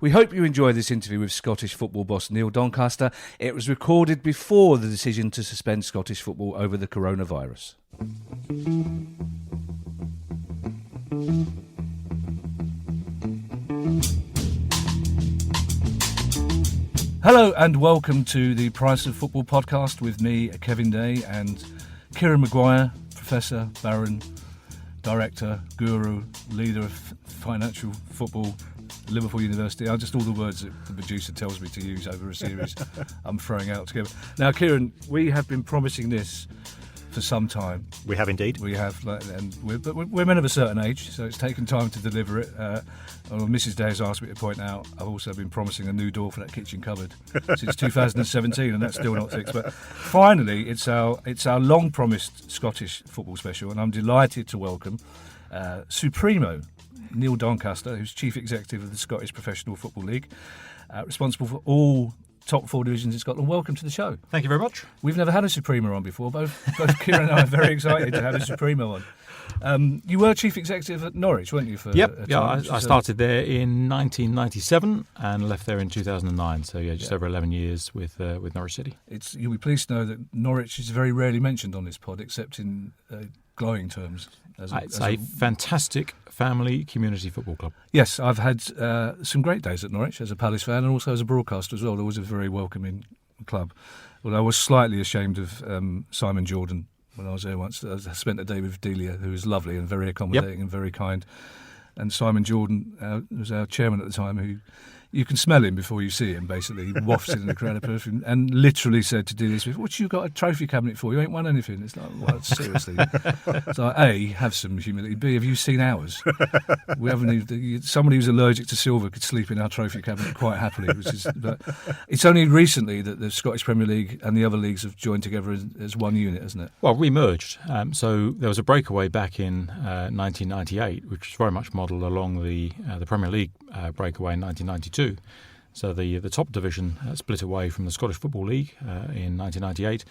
We hope you enjoy this interview with Scottish football boss Neil Doncaster. It was recorded before the decision to suspend Scottish football over the coronavirus. Hello and welcome to the Price of Football podcast with me, Kevin Day, and Kieran Maguire, Professor, Baron, Director, Guru, Leader of Financial Football, Liverpool University. Just all the words that the producer tells me to use over a series I'm throwing out together. Now, Kieran, we have been promising this for some time. We have indeed. We have, and we're men of a certain age, so it's taken time to deliver it. Mrs. Day has asked me to point out I've also been promising a new door for that kitchen cupboard since 2017, and that's still not fixed. But finally, it's our long-promised Scottish football special, and I'm delighted to welcome Supremo Neil Doncaster, who's Chief Executive of the Scottish Professional Football League, responsible for all top four divisions in Scotland. Welcome to the show. Thank you very much. We've never had a Supremo on before. Both Kieran and I are very excited to have a Supremo on. You were Chief Executive at Norwich, weren't you? I started there in 1997 and left there in 2009. So just over 11 years with Norwich City. You'll be pleased to know that Norwich is very rarely mentioned on this pod, except in glowing terms. It's a fantastic family community football club. Yes, I've had some great days at Norwich as a Palace fan and also as a broadcaster as well. There was a very welcoming club. Well, I was slightly ashamed of Simon Jordan when I was there once. I spent a day with Delia, who was lovely and very accommodating and very kind. And Simon Jordan was our chairman at the time, who you can smell him before you see him, basically. He wafts in the crowd of perfume and literally said to Delia, "What you got a trophy cabinet for? You ain't won anything." It's like, well, seriously. So, A, have some humility. B, have you seen ours? We haven't even, somebody who's allergic to silver could sleep in our trophy cabinet quite happily. But it's only recently that the Scottish Premier League and the other leagues have joined together as one unit, hasn't it? Well, we merged. So there was a breakaway back in 1998, which was very much modelled along the Premier League breakaway in 1992. So the top division split away from the Scottish Football League in 1998,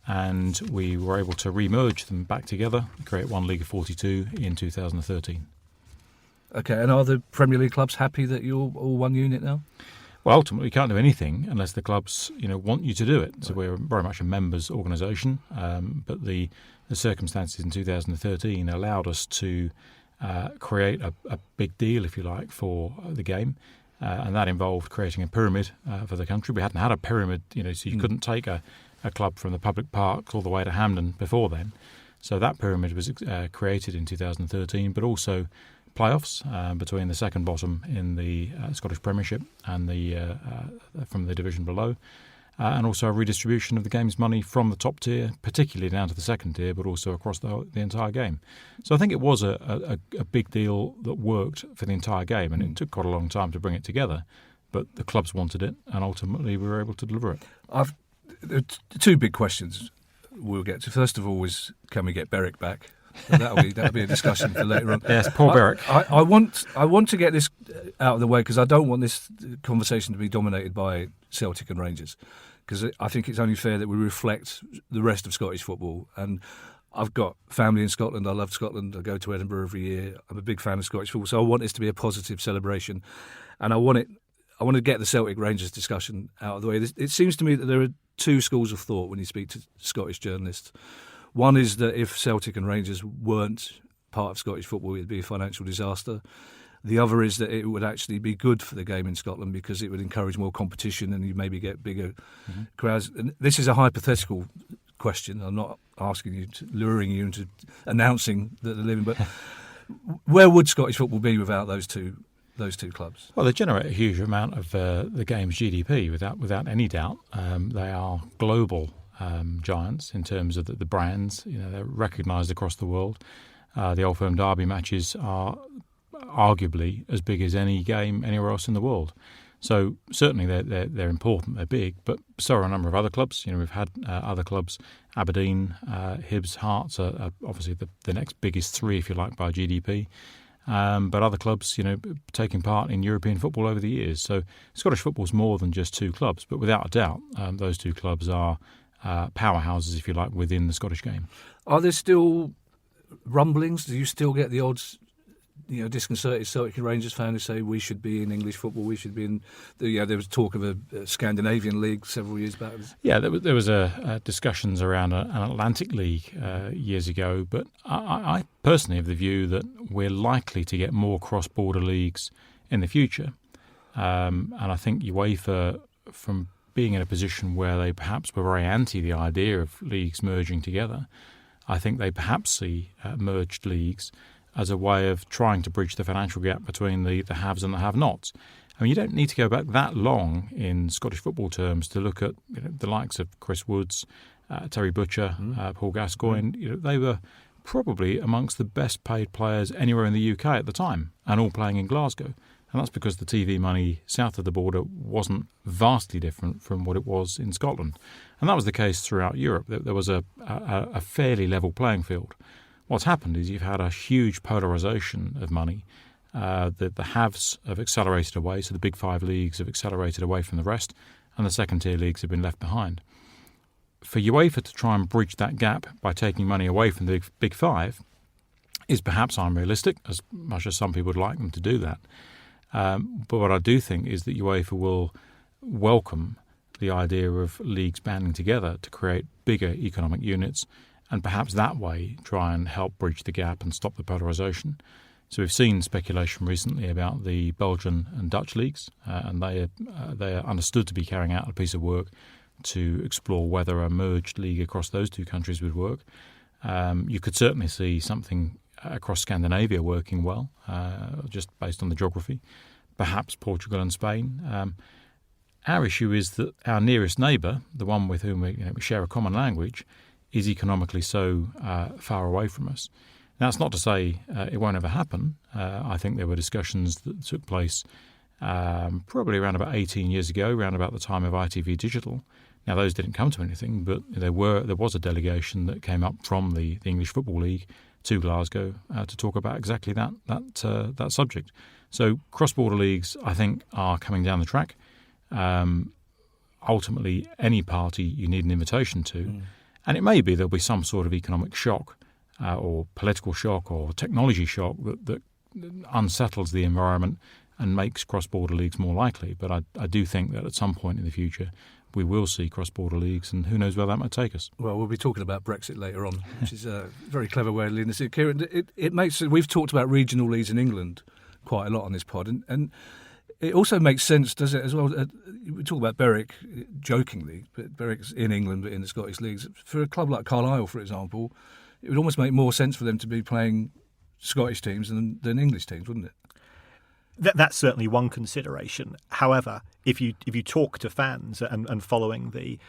and we were able to re-merge them back together, create one League of 42 in 2013. Okay, and are the Premier League clubs happy that you're all one unit now? Well, ultimately, you can't do anything unless the clubs, want you to do it. So we're very much a members' organisation, but the circumstances in 2013 allowed us to create a big deal, if you like, for the game. And that involved creating a pyramid for the country. We hadn't had a pyramid, so you couldn't take a club from the public parks all the way to Hampden before then. So that pyramid was created in 2013, but also playoffs between the second bottom in the Scottish Premiership and from the division below. And also a redistribution of the game's money from the top tier, particularly down to the second tier, but also across the entire game. So I think it was a big deal that worked for the entire game, and it took quite a long time to bring it together, but the clubs wanted it, and ultimately we were able to deliver it. Two big questions we'll get to. First of all is, can we get Berwick back? That'll be a discussion for later on. Yes, poor Berwick. I want to get this out of the way because I don't want this conversation to be dominated by Celtic and Rangers, because I think it's only fair that we reflect the rest of Scottish football. And I've got family in Scotland. I love Scotland. I go to Edinburgh every year. I'm a big fan of Scottish football, so I want this to be a positive celebration, and I want to get the Celtic Rangers discussion out of the way. It seems to me that there are two schools of thought when you speak to Scottish journalists. One is that if Celtic and Rangers weren't part of Scottish football, it would be a financial disaster. The other is that it would actually be good for the game in Scotland because it would encourage more competition and you maybe get bigger crowds. And this is a hypothetical question. I'm not asking you, luring you into announcing that they're living, but where would Scottish football be without those two clubs? Well, they generate a huge amount of the game's GDP, without any doubt. They are global giants in terms of the brands. They're recognised across the world. The Old Firm Derby matches are arguably as big as any game anywhere else in the world. So certainly they're important, they're big, but so are a number of other clubs. We've had other clubs, Aberdeen, Hibs, Hearts are obviously the next biggest three, if you like, by GDP. But other clubs, taking part in European football over the years. So Scottish football's more than just two clubs, but without a doubt, those two clubs are powerhouses, if you like, within the Scottish game. Are there still rumblings? Do you still get the odds disconcerted Celtic and Rangers fan who say we should be in English football, we should be in. There was talk of a Scandinavian league several years back. Yeah, there was discussions around an Atlantic League years ago, but I personally have the view that we're likely to get more cross-border leagues in the future, and I think UEFA, from being in a position where they perhaps were very anti the idea of leagues merging together, I think they perhaps see merged leagues as a way of trying to bridge the financial gap between the haves and the have-nots. I mean, you don't need to go back that long in Scottish football terms to look at the likes of Chris Woods, Terry Butcher, Paul Gascoigne. They were probably amongst the best paid players anywhere in the UK at the time, and all playing in Glasgow. And that's because the TV money south of the border wasn't vastly different from what it was in Scotland. And that was the case throughout Europe. There was a fairly level playing field. What's happened is you've had a huge polarisation of money. The haves have accelerated away, so the Big Five leagues have accelerated away from the rest, and the second-tier leagues have been left behind. For UEFA to try and bridge that gap by taking money away from the Big Five is perhaps unrealistic, as much as some people would like them to do that. But what I do think is that UEFA will welcome the idea of leagues banding together to create bigger economic units, and perhaps that way try and help bridge the gap and stop the polarisation. So we've seen speculation recently about the Belgian and Dutch leagues, and they are understood to be carrying out a piece of work to explore whether a merged league across those two countries would work. You could certainly see something across Scandinavia working well, just based on the geography, perhaps Portugal and Spain. Our issue is that our nearest neighbour, the one with whom we share a common language, is economically so far away from us. Now, that's not to say it won't ever happen. I think there were discussions that took place probably around about 18 years ago, around about the time of ITV Digital. Now, those didn't come to anything, but there was a delegation that came up from the English Football League to Glasgow to talk about exactly that subject. So cross-border leagues, I think, are coming down the track. Ultimately, any party you need an invitation to, and it may be there'll be some sort of economic shock or political shock or technology shock that unsettles the environment and makes cross-border leagues more likely. But I do think that at some point in the future we will see cross-border leagues, and who knows where that might take us. Well, we'll be talking about Brexit later on, which is a very clever way of leading this. Kieran, it makes we've talked about regional leagues in England quite a lot on this pod, and it also makes sense, does it, as well? We talk about Berwick jokingly, but Berwick's in England, but in the Scottish leagues. For a club like Carlisle, for example, it would almost make more sense for them to be playing Scottish teams than English teams, wouldn't it? That's certainly one consideration. However, if you talk to fans and following the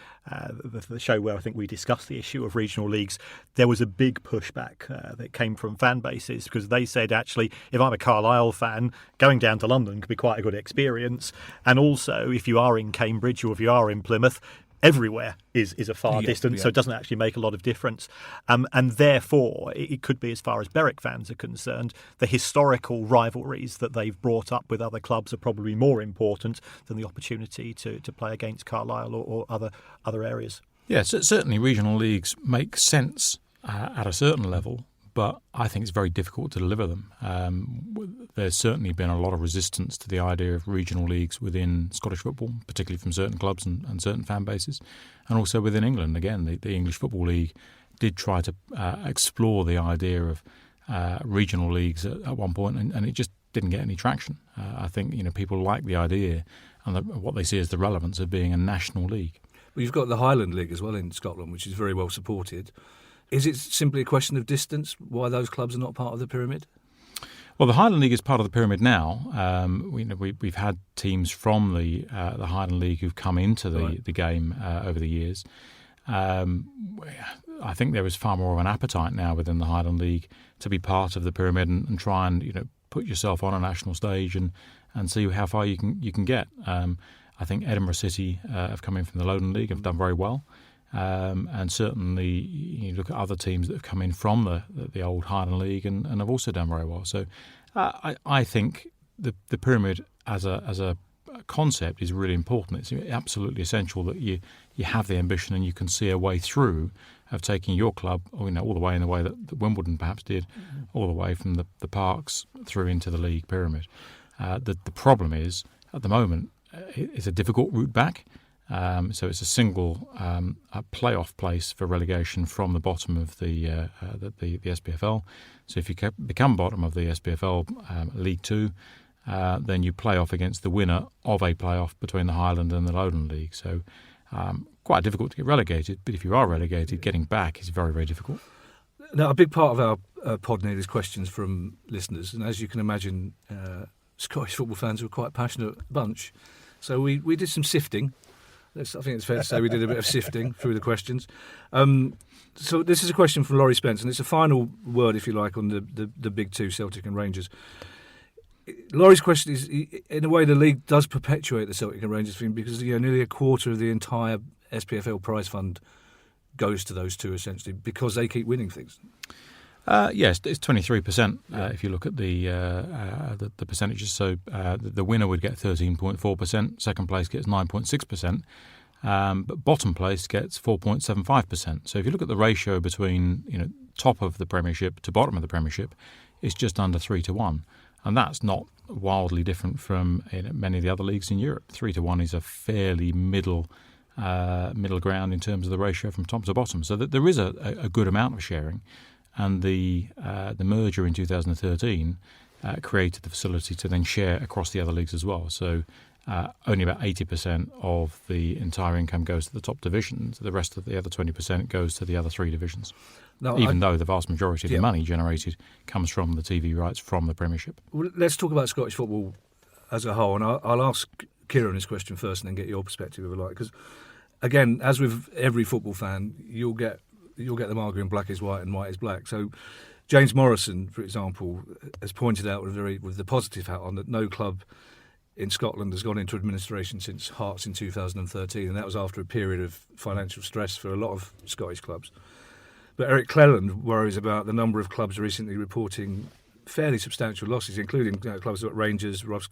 show where I think we discussed the issue of regional leagues, there was a big pushback that came from fan bases, because they said, actually, if I'm a Carlisle fan, going down to London could be quite a good experience. And also, if you are in Cambridge or if you are in Plymouth, everywhere is a far distance, so it doesn't actually make a lot of difference. And therefore, it could be, as far as Berwick fans are concerned, the historical rivalries that they've brought up with other clubs are probably more important than the opportunity to play against Carlisle or other areas. Yeah, certainly regional leagues make sense at a certain level, but I think it's very difficult to deliver them. There's certainly been a lot of resistance to the idea of regional leagues within Scottish football, particularly from certain clubs and certain fan bases, and also within England. Again, the English Football League did try to explore the idea of regional leagues at one point, and it just didn't get any traction. I think people like the idea and what they see as the relevance of being a national league. Well, you've got the Highland League as well in Scotland, which is very well supported. Is it simply a question of distance, why those clubs are not part of the pyramid? Well, the Highland League is part of the pyramid now. We've had teams from the Highland League who've come into the game over the years. I think there is far more of an appetite now within the Highland League to be part of the pyramid and try and put yourself on a national stage and see how far you can get. I think Edinburgh City have come in from the Lowland League, have done very well. And certainly you look at other teams that have come in from the old Highland League and have also done very well. So I think the pyramid as a concept is really important. It's absolutely essential that you have the ambition and you can see a way through of taking your club, all the way in the way that Wimbledon perhaps did, all the way from the parks through into the league pyramid. The problem is, at the moment, it's a difficult route back. So it's a single a playoff place for relegation from the bottom of the SPFL. So if you become bottom of the SPFL League 2, then you play off against the winner of a playoff between the Highland and the Lowland League. So quite difficult to get relegated, but if you are relegated, getting back is very, very difficult. Now, a big part of our pod need is questions from listeners, and as you can imagine, Scottish football fans are a quite passionate bunch. So we did some sifting. I think it's fair to say we did a bit of sifting through the questions. So this is a question from Laurie Spence, and it's a final word, if you like, on the big two, Celtic and Rangers. Laurie's question is, in a way, the league does perpetuate the Celtic and Rangers thing because nearly a quarter of the entire SPFL prize fund goes to those two, essentially, because they keep winning things. Yes, it's 23%. If you look at the percentages, so the winner would get 13.4%, second place gets 9.6%, but bottom place gets 4.75%. So if you look at the ratio between top of the Premiership to bottom of the Premiership, it's just under 3-1, and that's not wildly different from many of the other leagues in Europe. 3-1 is a fairly middle ground in terms of the ratio from top to bottom. So that there is a good amount of sharing. And the merger in 2013 created the facility to then share across the other leagues as well. So only about 80% of the entire income goes to the top divisions. The rest of the other 20% goes to the other three divisions. Now, even though the vast majority of the money generated comes from the TV rights from the Premiership. Well, let's talk about Scottish football as a whole. And I'll ask Kieran this question first and then get your perspective, if you like. Because, again, as with every football fan, you'll get them arguing black is white and white is black. So James Morrison, for example, has pointed out with the positive hat on that no club in Scotland has gone into administration since Hearts in 2013, and that was after a period of financial stress for a lot of Scottish clubs. But Eric Cleland worries about the number of clubs recently reporting fairly substantial losses, including clubs like Rangers, Ross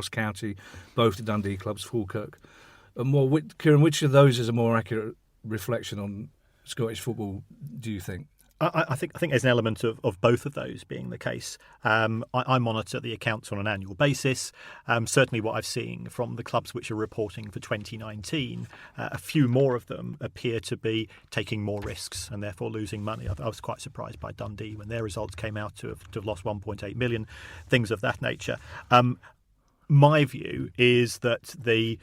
County, both the Dundee clubs, Falkirk. And Kieran, which of those is a more accurate reflection on Scottish football, do you think? I think there's an element of both of those being the case. I monitor the accounts on an annual basis. Certainly what I've seen from the clubs which are reporting for 2019, a few more of them appear to be taking more risks and therefore losing money. I was quite surprised by Dundee when their results came out to have lost 1.8 million, things of that nature. My view is that the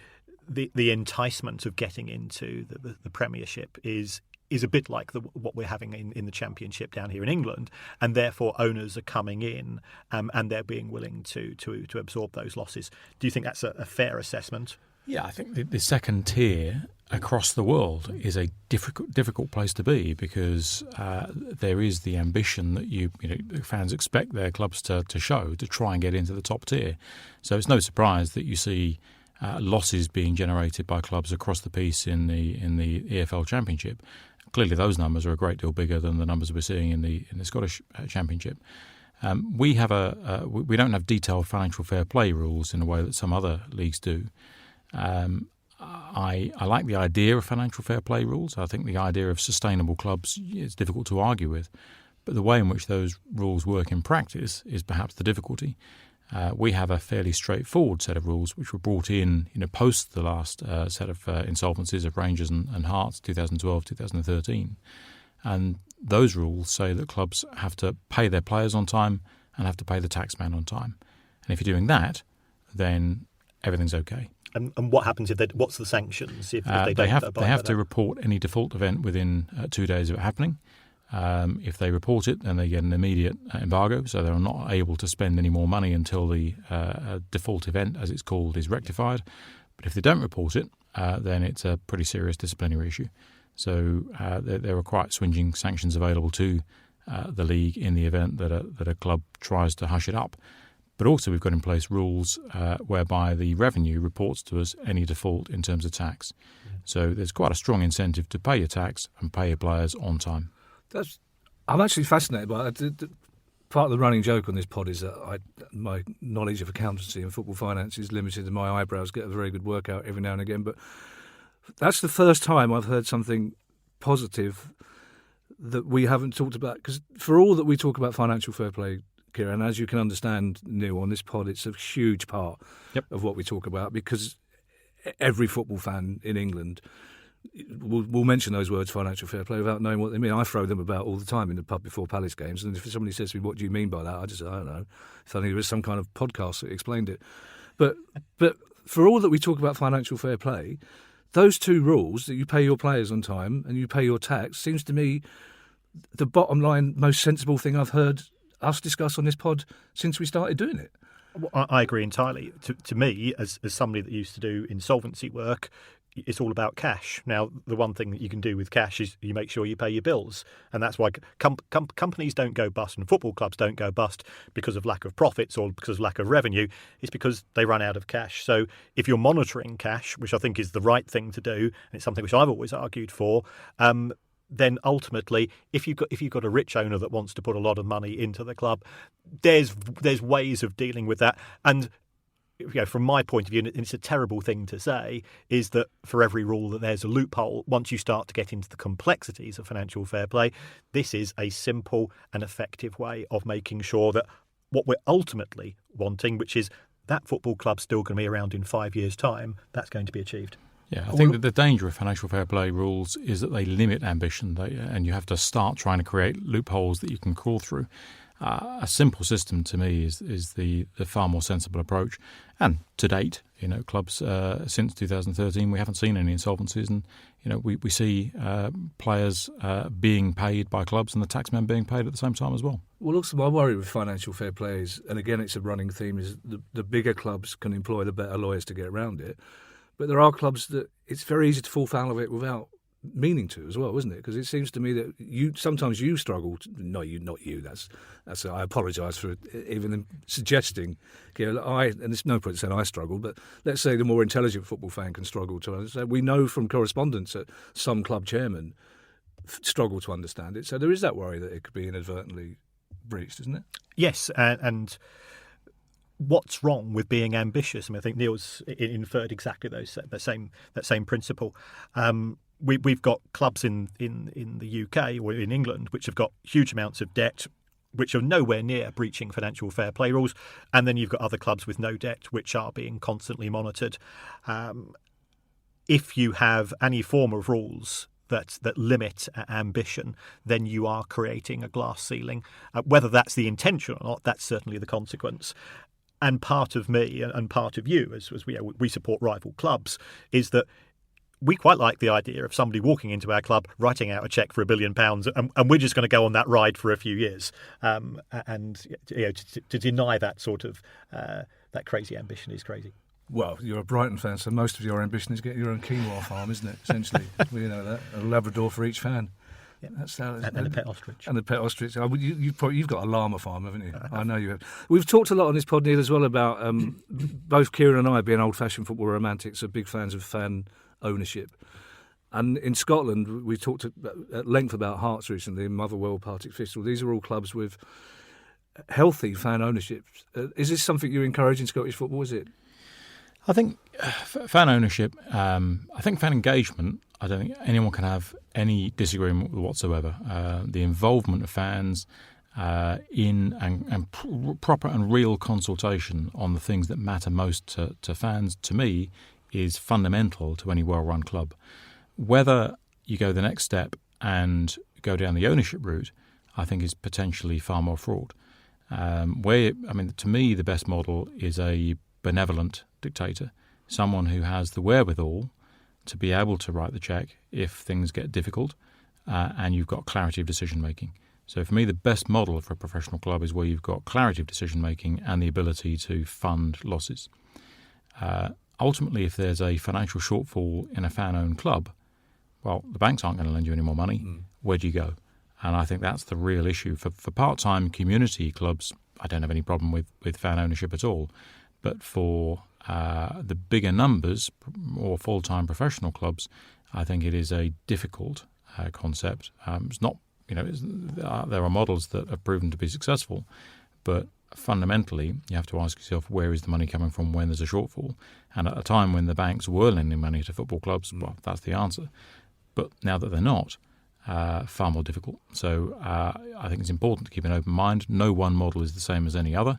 enticement of getting into the Premiership is a bit like what we're having in the Championship down here in England, and therefore owners are coming in and they're being willing to absorb those losses. Do you think that's a fair assessment? Yeah, I think the second tier across the world is a difficult place to be because there is the ambition that fans expect their clubs to show to try and get into the top tier. So it's no surprise that you see losses being generated by clubs across the piece in the EFL Championship. Clearly, those numbers are a great deal bigger than the numbers we're seeing in the Scottish Championship. We don't have detailed financial fair play rules in a way that some other leagues do. I like the idea of financial fair play rules. I think the idea of sustainable clubs is difficult to argue with, but the way in which those rules work in practice is perhaps the difficulty. We have a fairly straightforward set of rules which were brought in post the last set of insolvencies of Rangers and Hearts, 2012, 2013. And those rules say that clubs have to pay their players on time and have to pay the taxman on time. And if you're doing that, then everything's okay. And what happens what's the sanctions if they don't? They have to report any default event within 2 days of it happening. If they report it, then they get an immediate embargo, so they're not able to spend any more money until the default event, as it's called, is rectified. But if they don't report it, then it's a pretty serious disciplinary issue. So there are quite swinging sanctions available to the league in the event that a club tries to hush it up. But also we've got in place rules whereby the revenue reports to us any default in terms of tax. So there's quite a strong incentive to pay your tax and pay your players on time. I'm actually fascinated by it. Part of the running joke on this pod is that my knowledge of accountancy and football finance is limited and my eyebrows get a very good workout every now and again. But that's the first time I've heard something positive that we haven't talked about, because for all that we talk about financial fair play, Kieran, as you can understand, Neil, on this pod, it's a huge part of what we talk about, because every football fan in England will mention those words, financial fair play, without knowing what they mean. I throw them about all the time in the pub before Palace games, and if somebody says to me, what do you mean by that? I just say, I don't know. If only there was some kind of podcast that explained it. But for all that we talk about financial fair play, those two rules, that you pay your players on time and you pay your tax, seems to me the bottom line, most sensible thing I've heard us discuss on this pod since we started doing it. Well, I agree entirely. To me, as somebody that used to do insolvency work, it's all about cash. Now, the one thing that you can do with cash is you make sure you pay your bills. And that's why companies don't go bust and football clubs don't go bust because of lack of profits or because of lack of revenue. It's because they run out of cash. So if you're monitoring cash, which I think is the right thing to do, and it's something which I've always argued for, then ultimately, if you've got a rich owner that wants to put a lot of money into the club, there's ways of dealing with that. And from my point of view, and it's a terrible thing to say, is that for every rule that there's a loophole. Once you start to get into the complexities of financial fair play, this is a simple and effective way of making sure that what we're ultimately wanting, which is that football club's still going to be around in 5 years' time, that's going to be achieved. Yeah, I think that the danger of financial fair play rules is that they limit ambition, and you have to start trying to create loopholes that you can crawl through. A simple system to me is the far more sensible approach. And to date, clubs since 2013, we haven't seen any insolvencies, and we see players being paid by clubs and the taxmen being paid at the same time as well. Well, also my worry with financial fair play is, and again it's a running theme, is the bigger clubs can employ the better lawyers to get around it. But there are clubs that it's very easy to fall foul of it without meaning to as well, isn't it? Because it seems to me that sometimes you struggle. Not you. That's. I apologise for even suggesting. And there's no point saying I struggle, but let's say the more intelligent football fan can struggle to understand. We know from correspondence that some club chairmen struggle to understand it. So there is that worry that it could be inadvertently breached, isn't it? Yes, and what's wrong with being ambitious? I mean, I think Neil's inferred exactly that same principle. We've got clubs in the UK or in England which have got huge amounts of debt, which are nowhere near breaching financial fair play rules, and then you've got other clubs with no debt which are being constantly monitored. If you have any form of rules that limit ambition, then you are creating a glass ceiling. Whether that's the intention or not, that's certainly the consequence. And part of me and part of you, as we support rival clubs, is that we quite like the idea of somebody walking into our club, writing out a cheque for £1 billion, and we're just going to go on that ride for a few years. To deny that sort of that crazy ambition is crazy. Well, you're a Brighton fan, so most of your ambition is get your own quinoa farm, isn't it? Essentially, we know that, a Labrador for each fan. Yeah. That's how, and a pet ostrich. And the pet ostrich. You've got a llama farm, haven't you? I know you have. We've talked a lot on this pod, Neil, as well about both Kieran and I, being old-fashioned football romantics, are big fans of fan ownership. And in Scotland, we talked at length about Hearts recently, Motherwell, Partick Thistle. These are all clubs with healthy fan ownership. Is this something you encourage in Scottish football, is it? I think fan ownership, I think fan engagement, I don't think anyone can have any disagreement with whatsoever. The involvement of fans in proper and real consultation on the things that matter most to fans, to me, is fundamental to any well-run club. Whether you go the next step and go down the ownership route, I think is potentially far more fraught. To me, the best model is a benevolent dictator, someone who has the wherewithal to be able to write the cheque if things get difficult, and you've got clarity of decision-making. So for me, the best model for a professional club is where you've got clarity of decision-making and the ability to fund losses. Ultimately, if there's a financial shortfall in a fan-owned club, well, the banks aren't going to lend you any more money. Where do you go? And I think that's the real issue. For part-time community clubs, I don't have any problem with fan ownership at all. But for the bigger numbers or full-time professional clubs, I think it is a difficult concept. It's not, there are models that have proven to be successful, but fundamentally, you have to ask yourself, where is the money coming from when there's a shortfall? And at a time when the banks were lending money to football clubs, well, that's the answer. But now that they're not, far more difficult. So I think it's important to keep an open mind. No one model is the same as any other,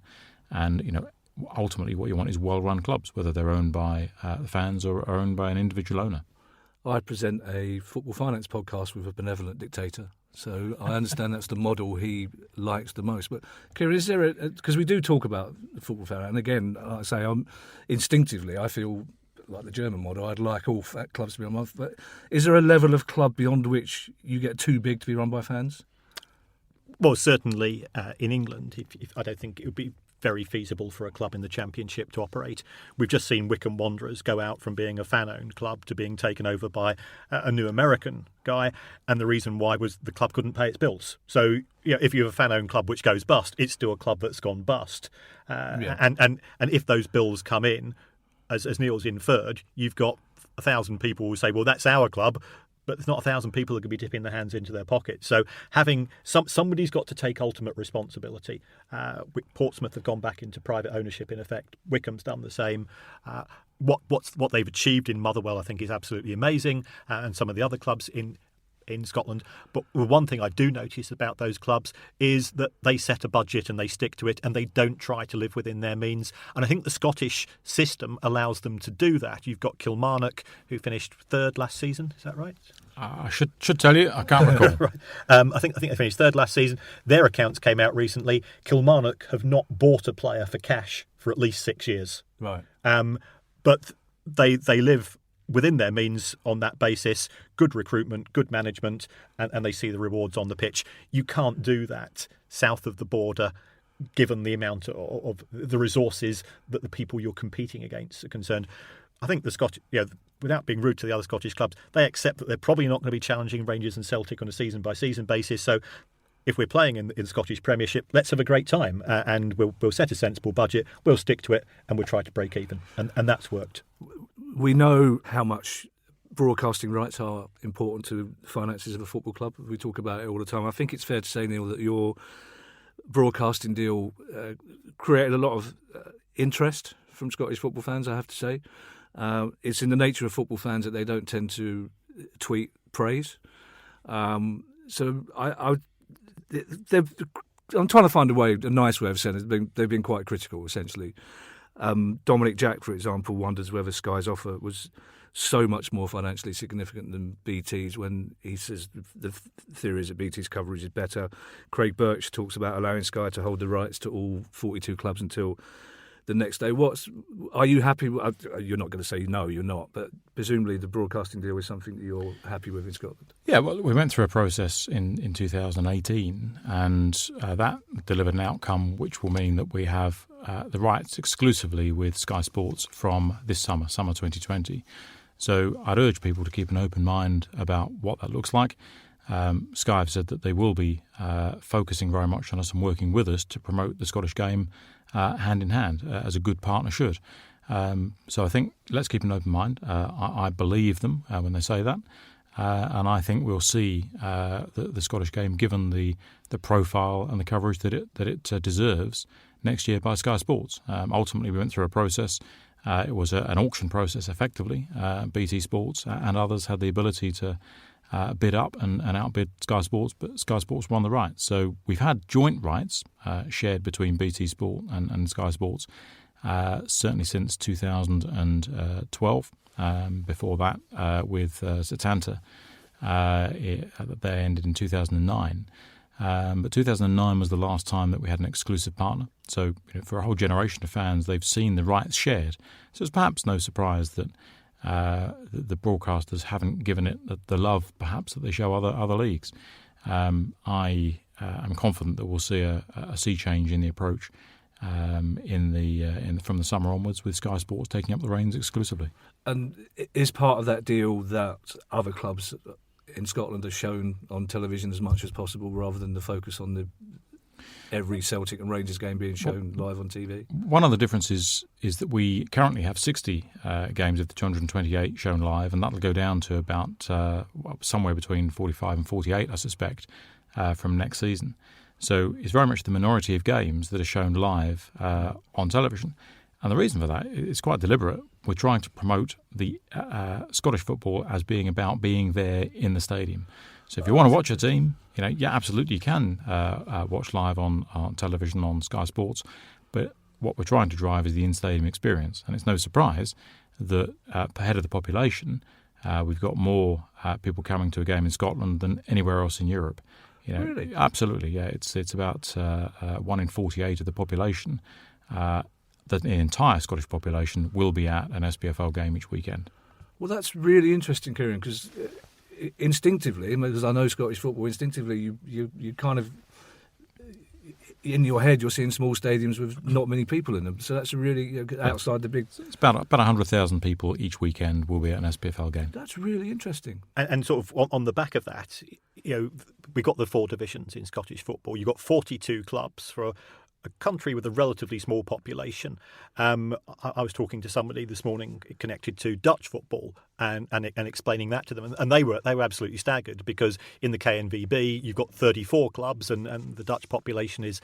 and ultimately what you want is well-run clubs, whether they're owned by the fans or are owned by an individual owner. I present a football finance podcast with a benevolent dictator, so I understand that's the model he likes the most. But Kieran, is there because we do talk about the football fan, and again, like I say, instinctively I feel like the German model. I'd like all clubs to be run by, but is there a level of club beyond which you get too big to be run by fans? Well, certainly in England, if I don't think it would be very feasible for a club in the Championship to operate. We've just seen Wycombe Wanderers go out from being a fan-owned club to being taken over by a new American guy, and the reason why was the club couldn't pay its bills. So, if you have a fan-owned club which goes bust, it's still a club that's gone bust. And if those bills come in, as Neil's inferred, you've got 1,000 people who say, well, that's our club, but there's not 1,000 people that could be dipping their hands into their pockets. So having somebody's got to take ultimate responsibility. Portsmouth have gone back into private ownership in effect. Wycomb's done the same. What they've achieved in Motherwell, I think, is absolutely amazing, and some of the other clubs in Scotland. But one thing I do notice about those clubs is that they set a budget and they stick to it, and they don't try to live within their means. And I think the Scottish system allows them to do that. You've got Kilmarnock, who finished third last season. Is that right? I should tell you. I can't recall. Right. I think they finished third last season. Their accounts came out recently. Kilmarnock have not bought a player for cash for at least 6 years. Right. But they live within their means on that basis. Good recruitment, good management, and they see the rewards on the pitch. You can't do that south of the border, given the amount of the resources that the people you're competing against are concerned. I think the Scottish, without being rude to the other Scottish clubs, they accept that they're probably not going to be challenging Rangers and Celtic on a season-by-season basis. So if we're playing in the Scottish Premiership, let's have a great time, and we'll set a sensible budget, we'll stick to it, and we'll try to break even. And that's worked. We know how much broadcasting rights are important to the finances of a football club. We talk about it all the time. I think it's fair to say, Neil, that your broadcasting deal created a lot of interest from Scottish football fans, I have to say. It's in the nature of football fans that they don't tend to tweet praise. I'm trying to find a nice way of saying it. They've been quite critical, essentially. Dominic Jack, for example, wonders whether Sky's offer was so much more financially significant than BT's, when he says the theory is that BT's coverage is better. Craig Birch talks about allowing Sky to hold the rights to all 42 clubs until the next day. Are you happy? You're not going to say no, you're not, but presumably the broadcasting deal is something that you're happy with in Scotland. Yeah, well, we went through a process in 2018, and that delivered an outcome which will mean that we have the rights exclusively with Sky Sports from this summer 2020. So I'd urge people to keep an open mind about what that looks like. Sky have said that they will be focusing very much on us and working with us to promote the Scottish game hand in hand, as a good partner should. So I think let's keep an open mind. I believe them when they say that. And I think we'll see the Scottish game, given the profile and the coverage that it deserves, next year by Sky Sports. Ultimately, we went through a process. It was an auction process, effectively. BT Sports and others had the ability to bid up and outbid Sky Sports, but Sky Sports won the rights. So we've had joint rights shared between BT Sport and Sky Sports, certainly since 2012. Before that, with Setanta, they ended in 2009. But 2009 was the last time that we had an exclusive partner. So for a whole generation of fans, they've seen the rights shared. So it's perhaps no surprise that the broadcasters haven't given it the love, perhaps, that they show other leagues. I am confident that we'll see a sea change in the approach from the summer onwards, with Sky Sports taking up the reins exclusively. And is part of that deal that other clubs in Scotland are shown on television as much as possible, rather than the focus on every Celtic and Rangers game being shown live on TV? One of the differences is that we currently have 60 games of the 228 shown live, and that'll go down to about somewhere between 45 and 48, I suspect, from next season. So it's very much the minority of games that are shown live on television. And the reason for that is quite deliberate. We're trying to promote the Scottish football as being about being there in the stadium. So if you want to watch a team, absolutely you can watch live on television on Sky Sports. But what we're trying to drive is the in-stadium experience. And it's no surprise that per head of the population, we've got more people coming to a game in Scotland than anywhere else in Europe. Really? Absolutely, yeah. It's about 1 in 48 of the population. The entire Scottish population will be at an SPFL game each weekend. Well, that's really interesting, Kieran, because instinctively, because I know Scottish football, instinctively you kind of, in your head, you're seeing small stadiums with not many people in them. So that's really outside the big... It's about 100,000 people each weekend will be at an SPFL game. That's really interesting. And sort of on the back of that, we've got the 4 divisions in Scottish football. You've got 42 clubs for a country with a relatively small population. I was talking to somebody this morning connected to Dutch football and explaining that to them, and they were absolutely staggered, because in the KNVB you've got 34 clubs and the Dutch population is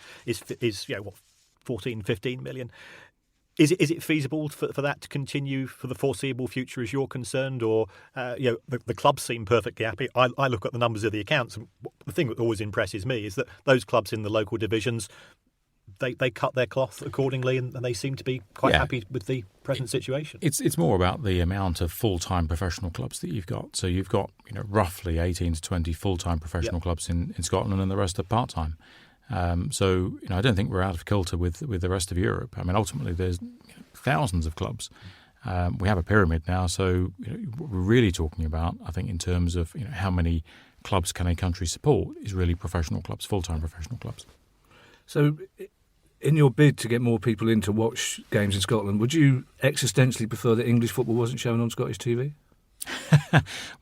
14, 15 million. Is it feasible for that to continue for the foreseeable future, as you're concerned, or the clubs seem perfectly happy? I look at the numbers of the accounts, and the thing that always impresses me is that those clubs in the local divisions, they cut their cloth accordingly, and they seem to be quite happy with the present situation. It's more about the amount of full-time professional clubs that you've got. So you've got roughly 18 to 20 full-time professional clubs in Scotland, and the rest are part-time. So I don't think we're out of kilter with the rest of Europe. I mean, ultimately there's thousands of clubs. We have a pyramid now, so what we're really talking about, I think, in terms of how many clubs can a country support, is really professional clubs, full-time professional clubs. So, in your bid to get more people in to watch games in Scotland, would you existentially prefer that English football wasn't shown on Scottish TV?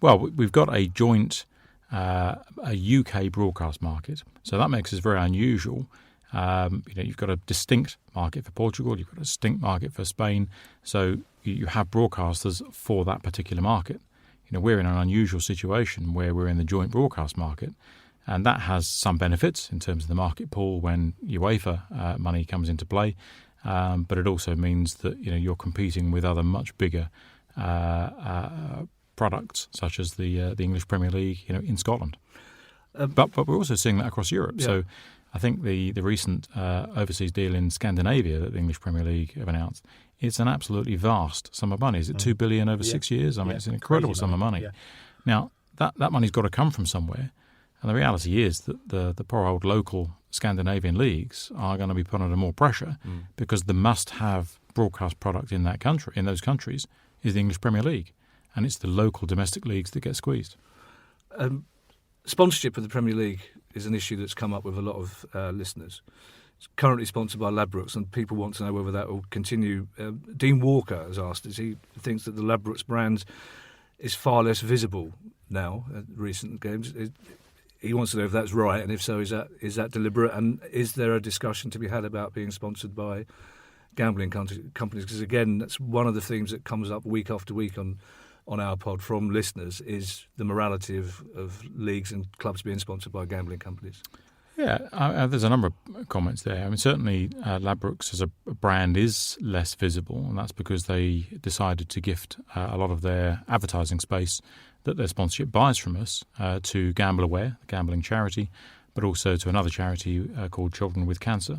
Well, we've got a joint a UK broadcast market, so that makes us very unusual. You've got a distinct market for Portugal, you've got a distinct market for Spain, so you have broadcasters for that particular market. We're in an unusual situation where we're in the joint broadcast market. And that has some benefits in terms of the market pool when UEFA money comes into play, but it also means that you're competing with other much bigger products, such as the English Premier League, in Scotland. But we're also seeing that across Europe. Yeah. So I think the recent overseas deal in Scandinavia that the English Premier League have announced, it's an absolutely vast sum of money. Is it $2 billion over 6 years? I mean, it's an incredible sum of money. Yeah. Now that money's got to come from somewhere. And the reality is that the poor old local Scandinavian leagues are going to be put under more pressure because the must-have broadcast product in those countries is the English Premier League, and it's the local domestic leagues that get squeezed. Sponsorship of the Premier League is an issue that's come up with a lot of listeners. It's currently sponsored by Ladbrokes, and people want to know whether that will continue. Dean Walker has asked, he thinks that the Ladbrokes brand is far less visible now at recent games. He wants to know if that's right, and if so, is that deliberate? And is there a discussion to be had about being sponsored by gambling companies? Because again, that's one of the themes that comes up week after week on our pod from listeners, is the morality of leagues and clubs being sponsored by gambling companies. Yeah, there's a number of comments there. I mean, certainly Ladbrokes as a brand is less visible, and that's because they decided to gift a lot of their advertising space that their sponsorship buys from us to Gamble Aware, the gambling charity, but also to another charity called Children with Cancer.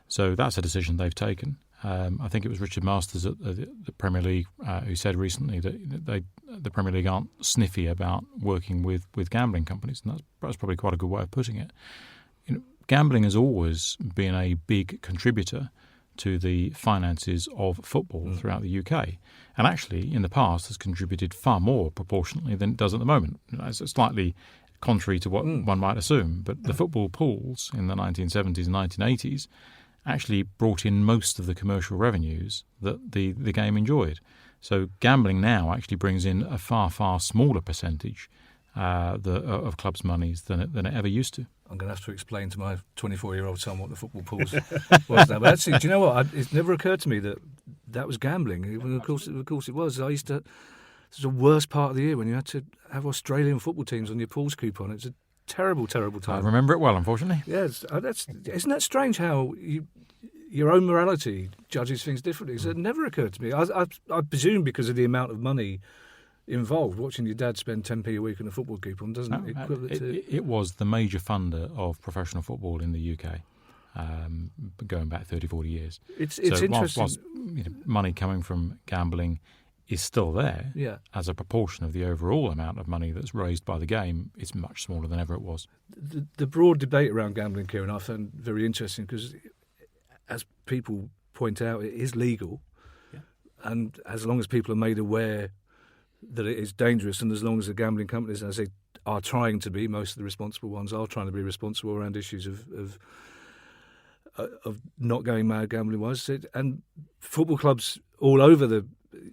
So that's a decision they've taken. I think it was Richard Masters at the Premier League who said recently that the Premier League aren't sniffy about working with gambling companies, and that's probably quite a good way of putting it. Gambling has always been a big contributor to the finances of football throughout the UK, and actually in the past has contributed far more proportionately than it does at the moment. It's slightly contrary to what one might assume, but the football pools in the 1970s and 1980s actually brought in most of the commercial revenues that the game enjoyed. So gambling now actually brings in a far, far smaller percentage of clubs' monies than it ever used to. I'm going to have to explain to my 24-year-old son what the football pools was now. But actually, do you know what? It's never occurred to me that was gambling. Of course it was. I used to. This was the worst part of the year when you had to have Australian football teams on your pools coupon. It's a terrible, terrible time. I remember it well, unfortunately. Yes, isn't that strange how your own morality judges things differently? So it never occurred to me. I presume because of the amount of money involved. Watching your dad spend 10p a week on a football coupon doesn't equivalent to... It was the major funder of professional football in the UK, going back 30, 40 years. It's interesting. Whilst money coming from gambling is still there, as a proportion of the overall amount of money that's raised by the game, it's much smaller than ever it was. The broad debate around gambling, Kieran, I found very interesting because, as people point out, it is legal. Yeah. And as long as people are made aware that it is dangerous, and as long as the gambling companies, as they are trying to be, most of the responsible ones are trying to be responsible around issues of not going mad gambling-wise. And football clubs all over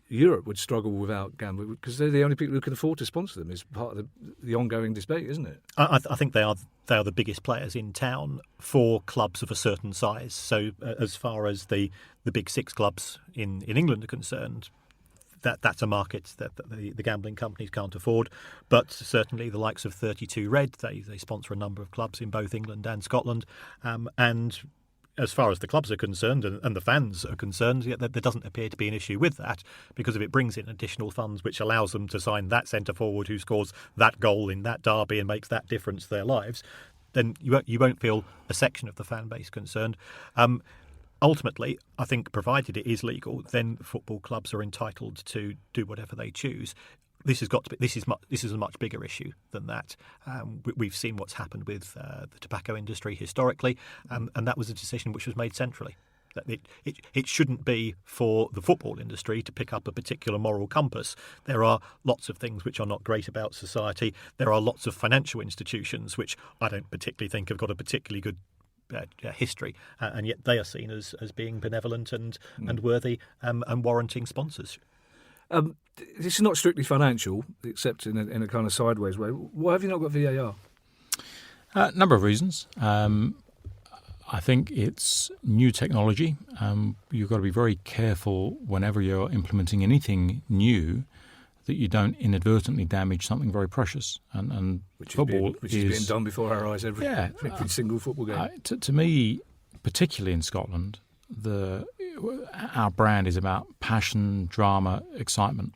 Europe would struggle without gambling because they're the only people who can afford to sponsor them. Is part of the ongoing debate, isn't it? I think they are the biggest players in town for clubs of a certain size. So as far as the big six clubs in England are concerned, that's a market that the gambling companies can't afford. But certainly the likes of 32 Red, they sponsor a number of clubs in both England and Scotland. And as far as the clubs are concerned and the fans are concerned, there doesn't appear to be an issue with that, because if it brings in additional funds which allows them to sign that centre-forward who scores that goal in that derby and makes that difference to their lives, then you won't feel a section of the fan base concerned. Ultimately, I think provided it is legal, then football clubs are entitled to do whatever they choose. This is a much bigger issue than that. We've seen what's happened with the tobacco industry historically, and that was a decision which was made centrally. That it shouldn't be for the football industry to pick up a particular moral compass. There are lots of things which are not great about society. There are lots of financial institutions which I don't particularly think have got a particularly good history, and yet they are seen as being benevolent and worthy and warranting sponsors. This is not strictly financial, except in a kind of sideways way. Why have you not got VAR? A number of reasons. I think it's new technology. You've got to be very careful whenever you're implementing anything new that you don't inadvertently damage something very precious. And football is being done before our eyes every single football game. To me, particularly in Scotland, our brand is about passion, drama, excitement,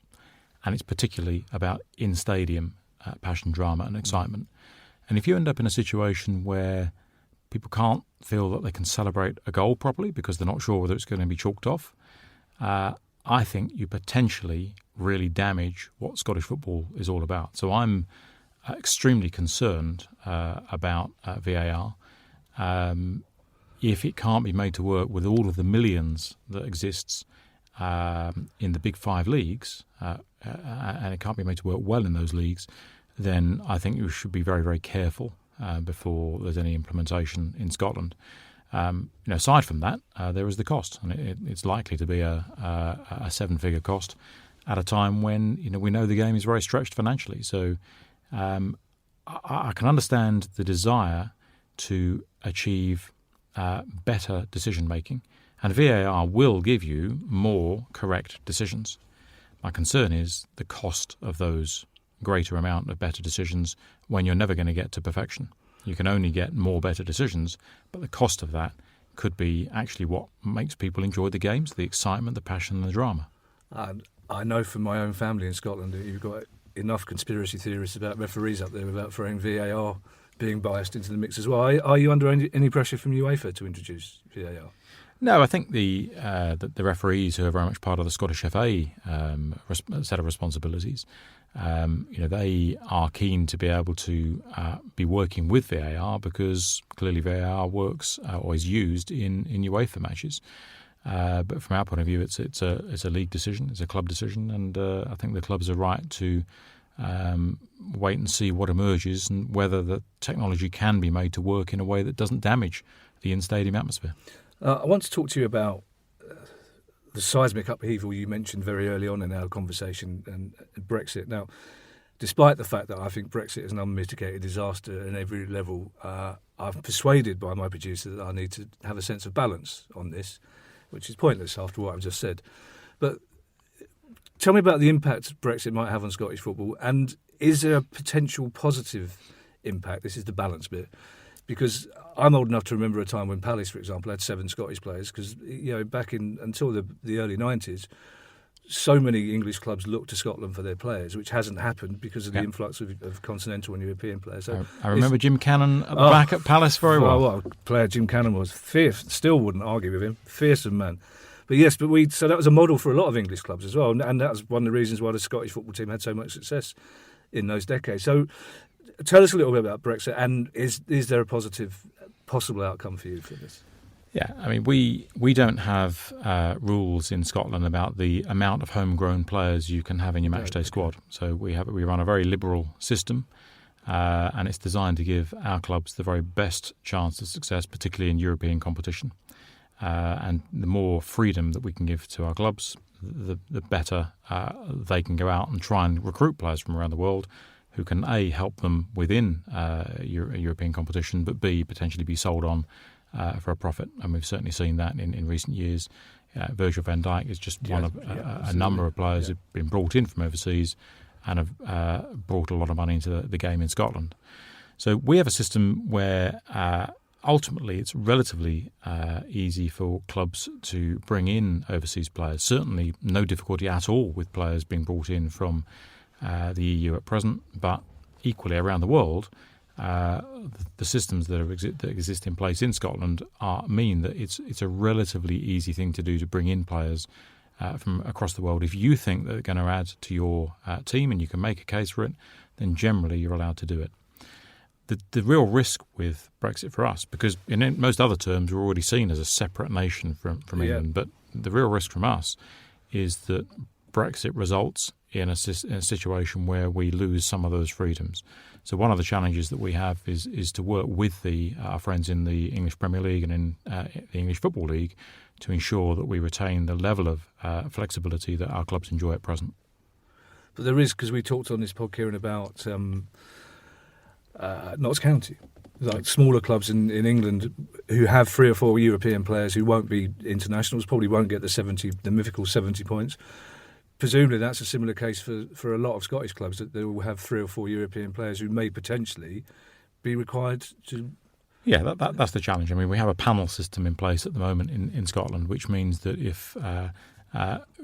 and it's particularly about in-stadium passion, drama and excitement. And if you end up in a situation where people can't feel that they can celebrate a goal properly because they're not sure whether it's going to be chalked off, I think you potentially really damage what Scottish football is all about. So I'm extremely concerned about VAR. If it can't be made to work with all of the millions that exists in the big five leagues, and it can't be made to work well in those leagues, then I think you should be very, very careful before there's any implementation in Scotland. Aside from that, there is the cost, and it's likely to be a seven-figure cost at a time when we know the game is very stretched financially. So I can understand the desire to achieve better decision making, and VAR will give you more correct decisions. My concern is the cost of those greater amount of better decisions when you're never going to get to perfection. You can only get more better decisions, but the cost of that could be actually what makes people enjoy the games, the excitement, the passion and the drama. I know from my own family in Scotland that you've got enough conspiracy theorists about referees up there about throwing VAR being biased into the mix as well. Are you under any pressure from UEFA to introduce VAR? No, I think the referees who are very much part of the Scottish FA set of responsibilities, they are keen to be able to be working with VAR because clearly VAR works or is used in UEFA matches. But from our point of view, it's a league decision, it's a club decision, and I think the clubs are right to wait and see what emerges and whether the technology can be made to work in a way that doesn't damage the in-stadium atmosphere. I want to talk to you about the seismic upheaval you mentioned very early on in our conversation and Brexit. Now, despite the fact that I think Brexit is an unmitigated disaster at every level, I'm persuaded by my producer that I need to have a sense of balance on this, which is pointless after what I've just said. But tell me about the impact Brexit might have on Scottish football, and is there a potential positive impact? This is the balance bit. Because I'm old enough to remember a time when Palace, for example, had 7 Scottish players. Because back in until the early 90s, so many English clubs look to Scotland for their players, which hasn't happened because of the Yeah. influx of continental and European players. So I remember Jim Cannon at the back at Palace very well. What a player Jim Cannon was. Fierce. Still wouldn't argue with him. Fearsome man. But yes, so that was a model for a lot of English clubs as well, and that was one of the reasons why the Scottish football team had so much success in those decades. So tell us a little bit about Brexit, and is there a possible outcome for you for this? Yeah, I mean, we don't have rules in Scotland about the amount of homegrown players you can have in your matchday squad. So we run a very liberal system, and it's designed to give our clubs the very best chance of success, particularly in European competition. And the more freedom that we can give to our clubs, the better they can go out and try and recruit players from around the world who can A, help them within European competition, but B, potentially be sold on for a profit. And we've certainly seen that in recent years. Virgil van Dijk is just one of a number of players who've been brought in from overseas and have brought a lot of money into the game in Scotland. So we have a system where ultimately it's relatively easy for clubs to bring in overseas players. Certainly no difficulty at all with players being brought in from the EU at present, but equally around the world, the systems that exist in place in Scotland mean that it's a relatively easy thing to do to bring in players from across the world. If you think that they're going to add to your team and you can make a case for it, then generally you're allowed to do it. The real risk with Brexit for us, because in most other terms we're already seen as a separate nation from England, but the real risk from us is that Brexit results in a situation where we lose some of those freedoms. So one of the challenges that we have is to work with our friends in the English Premier League and in the English Football League to ensure that we retain the level of flexibility that our clubs enjoy at present. But there is, because we talked on this pod, Kieran, about Notts County, like smaller clubs in England who have 3 or 4 European players who won't be internationals, probably won't get the mythical 70 points. Presumably that's a similar case for a lot of Scottish clubs, that they will have 3 or 4 European players who may potentially be required to... Yeah, that's the challenge. I mean, we have a panel system in place at the moment in Scotland, which means that if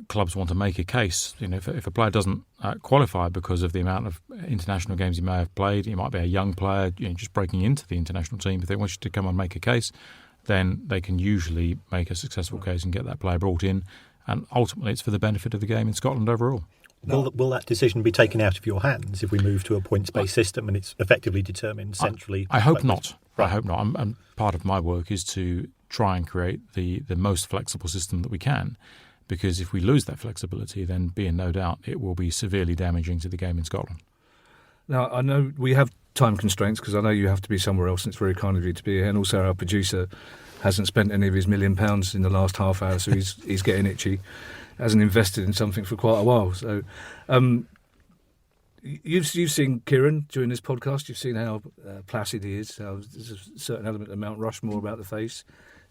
clubs want to make a case, if a player doesn't qualify because of the amount of international games he may have played, he might be a young player just breaking into the international team, if they want you to come and make a case, then they can usually make a successful case and get that player brought in. And ultimately, it's for the benefit of the game in Scotland overall. Will that decision be taken out of your hands if we move to a points-based system and it's effectively determined centrally? I hope not. Right. I hope not. And part of my work is to try and create the most flexible system that we can, because if we lose that flexibility, then be in no doubt it will be severely damaging to the game in Scotland. Now, I know we have time constraints because I know you have to be somewhere else, and it's very kind of you to be here. And also our producer hasn't spent any of his £1 million in the last half hour, so he's getting itchy. Hasn't invested in something for quite a while. So you've seen Kieran during this podcast. You've seen how placid he is. How there's a certain element of Mount Rushmore about the face.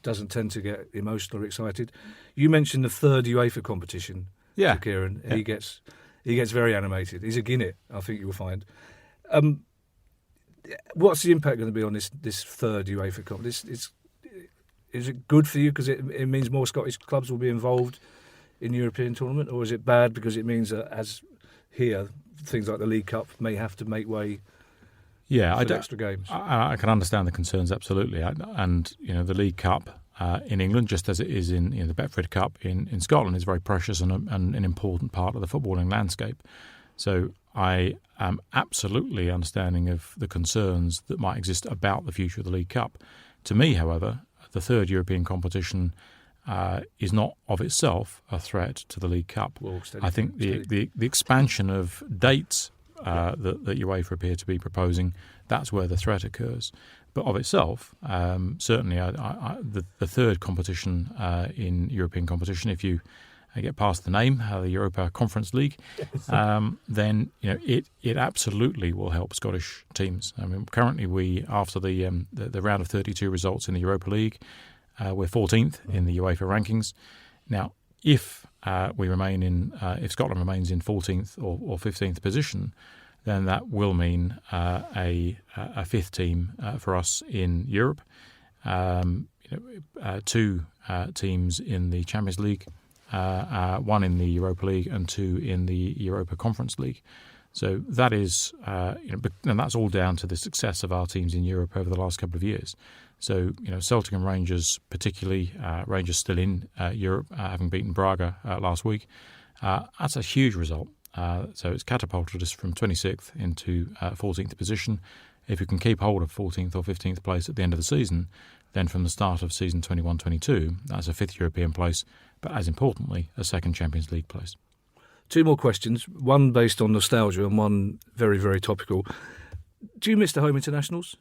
Doesn't tend to get emotional or excited. You mentioned the third UEFA competition for Kieran. Yeah. He gets very animated. He's a Guinness, I think you will find. What's the impact going to be on this third UEFA Cup? Is it good for you because it means more Scottish clubs will be involved in the European tournament, or is it bad because it means that, as here, things like the League Cup may have to make way for extra games? I can understand the concerns, absolutely. The League Cup in England, just as it is in the Betfred Cup in Scotland, is very precious and an important part of the footballing landscape. So I am absolutely understanding of the concerns that might exist about the future of the League Cup. To me, however, the third European competition is not of itself a threat to the League Cup. I think the expansion of dates that UEFA appear to be proposing, that's where the threat occurs. But of itself, certainly the third competition in European competition, if you get past the name, the Europa Conference League, then it absolutely will help Scottish teams. I mean, currently after the round of 32 results in the Europa League, we're 14th in the UEFA rankings. Now, if if Scotland remains in 14th or 15th position, then that will mean a fifth team for us in Europe. 2 teams in the Champions League one in the Europa League and 2 in the Europa Conference League. So that is, and that's all down to the success of our teams in Europe over the last couple of years. So, Celtic and Rangers, particularly, Rangers still in Europe, having beaten Braga last week. That's a huge result. So it's catapulted us from 26th into 14th position. If you can keep hold of 14th or 15th place at the end of the season, then from the start of season 21-22, that's a 5th European place, but as importantly, a 2nd Champions League place. 2 more questions, one based on nostalgia and one very, very topical. Do you miss the home internationals?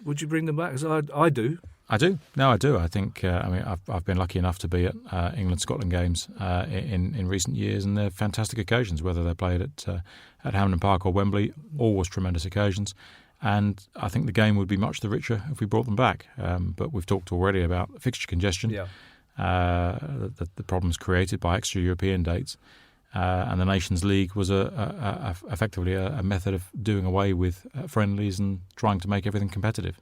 Would you bring them back? As I do. I do. No, I do. I think. I've been lucky enough to be at England-Scotland games in recent years, and they're fantastic occasions. Whether they're played at Hampden Park or Wembley, always tremendous occasions. And I think the game would be much the richer if we brought them back. But we've talked already about fixture congestion, the problems created by extra European dates. And the Nations League was effectively a method of doing away with friendlies and trying to make everything competitive.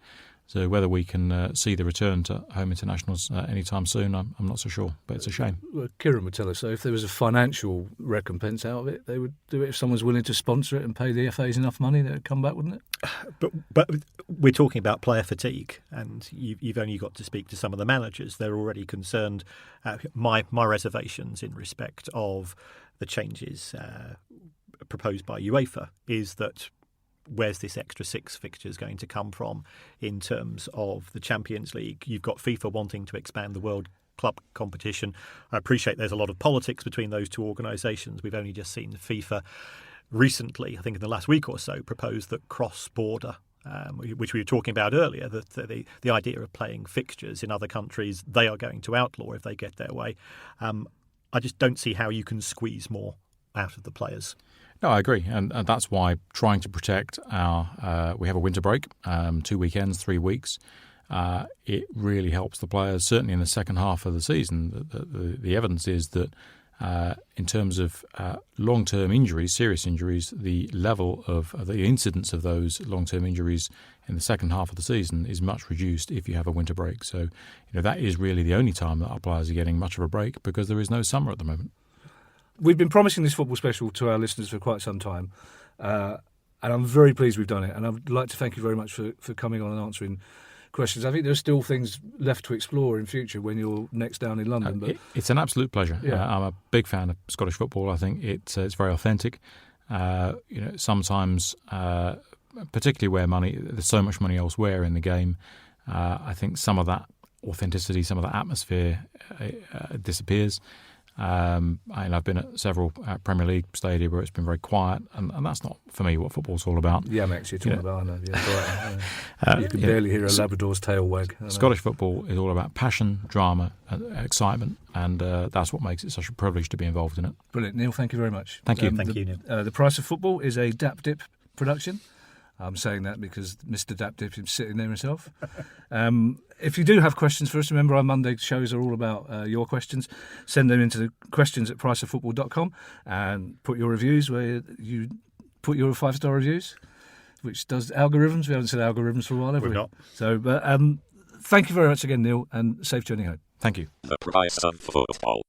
So whether we can see the return to home internationals anytime soon, I'm not so sure, but it's a shame. Well, Kieran would tell us, so if there was a financial recompense out of it, they would do it. If someone's willing to sponsor it and pay the FAs enough money, they would come back, wouldn't it? But we're talking about player fatigue, and you've only got to speak to some of the managers. They're already concerned. My reservations in respect of the changes proposed by UEFA is that where's this extra 6 fixtures going to come from in terms of the Champions League? You've got FIFA wanting to expand the World Club competition. I appreciate there's a lot of politics between those 2 organisations. We've only just seen FIFA recently, I think in the last week or so, propose that cross-border, which we were talking about earlier, that the idea of playing fixtures in other countries, they are going to outlaw if they get their way. I just don't see how you can squeeze more out of the players. No, I agree, and that's why trying to protect we have a winter break, 2 weekends, 3 weeks. It really helps the players. Certainly in the second half of the season, the evidence is that in terms of long-term injuries, serious injuries, the level of the incidence of those long-term injuries in the second half of the season is much reduced if you have a winter break. So, that is really the only time that our players are getting much of a break because there is no summer at the moment. We've been promising this football special to our listeners for quite some time, and I'm very pleased we've done it. And I'd like to thank you very much for coming on and answering questions. I think there's still things left to explore in future when you're next down in London. But it's an absolute pleasure. Yeah. I'm a big fan of Scottish football. I think it's very authentic. Sometimes, particularly where there's so much money elsewhere in the game, I think some of that authenticity, some of that atmosphere disappears. I've been at several Premier League stadia where it's been very quiet, and that's not, for me, what football's all about. Yeah, Max, you're talking about, I know. Yeah, right. You can barely hear a Labrador's tail wag. Scottish football is all about passion, drama, excitement, and that's what makes it such a privilege to be involved in it. Brilliant. Neil, thank you very much. Thank you. Thank you, Neil. The Price of Football is a Dap Dip production. I'm saying that because Mr. Dap Dip is sitting there himself. If you do have questions for us, remember our Monday shows are all about your questions. Send them into the questions@priceoffootball.com and put your reviews where you put your 5-star reviews, which does algorithms. We haven't said algorithms for a while, have we? We've not. So, but thank you very much again, Neil, and safe journey home. Thank you. The Price of Football.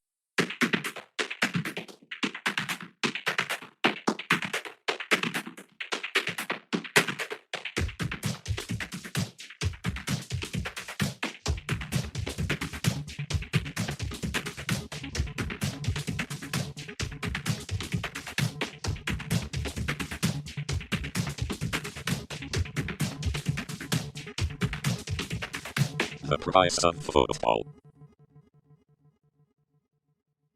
The Price of Football.